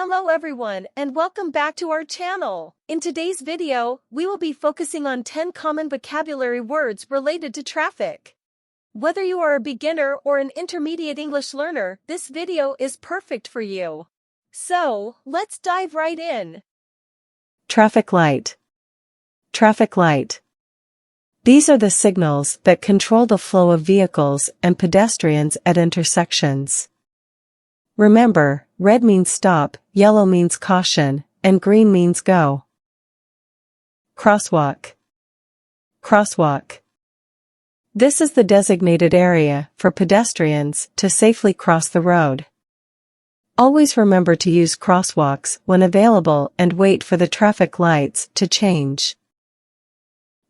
Hello everyone and welcome back to our channel. In today's video, we will be focusing on 10 common vocabulary words related to traffic. Whether you are a beginner or an intermediate English learner, this video is perfect for you. So, let's dive right in. Traffic light. Traffic light. These are the signals that control the flow of vehicles and pedestrians at intersections. Remember, red means stop, yellow means caution, and green means go. Crosswalk. Crosswalk. This is the designated area for pedestrians to safely cross the road. Always remember to use crosswalks when available and wait for the traffic lights to change.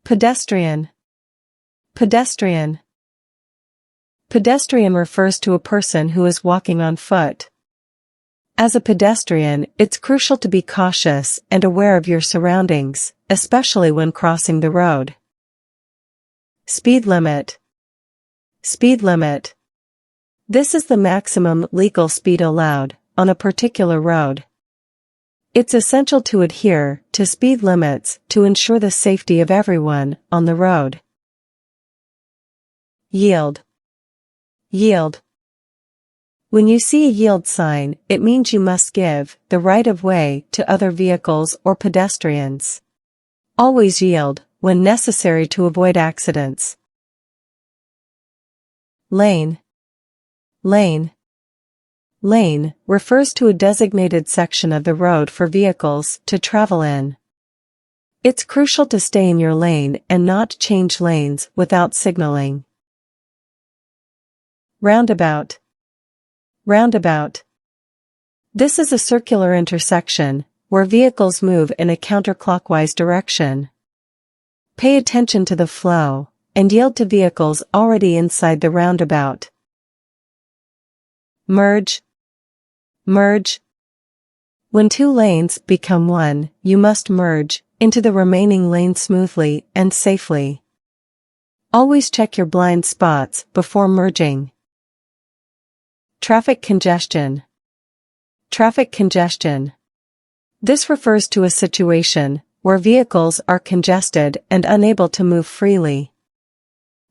Pedestrian. Pedestrian. Pedestrian refers to a person who is walking on foot. As a pedestrian, it's crucial to be cautious and aware of your surroundings, especially when crossing the road. Speed limit. Speed limit. This is the maximum legal speed allowed on a particular road. It's essential to adhere to speed limits to ensure the safety of everyone on the road. Yield. Yield. When you see a yield sign, it means you must give the right of way to other vehicles or pedestrians. Always yield when necessary to avoid accidents. Lane. Lane. Lane refers to a designated section of the road for vehicles to travel in. It's crucial to stay in your lane and not change lanes without signaling. Roundabout. Roundabout. This is a circular intersection where vehicles move in a counterclockwise direction. Pay attention to the flow and yield to vehicles already inside the roundabout. Merge. Merge. When two lanes become one, you must merge into the remaining lane smoothly and safely. Always check your blind spots before merging. Traffic congestion. Traffic congestion. This refers to a situation where vehicles are congested and unable to move freely.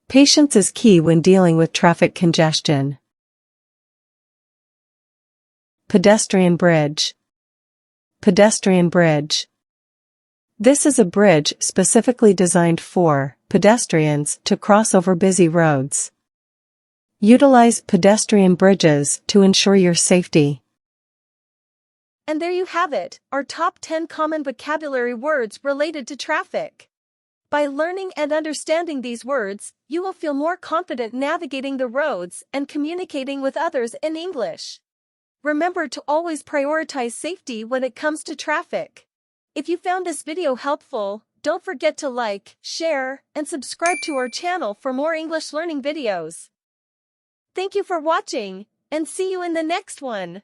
Patience is key when dealing with traffic congestion. Pedestrian bridge. Pedestrian bridge. This is a bridge specifically designed for pedestrians to cross over busy roads. Utilize pedestrian bridges to ensure your safety. And there you have it, our top 10 common vocabulary words related to traffic. By learning and understanding these words, you will feel more confident navigating the roads and communicating with others in English. Remember to always prioritize safety when it comes to traffic. If you found this video helpful, don't forget to like, share, and subscribe to our channel for more English learning videos. Thank you for watching, and see you in the next one.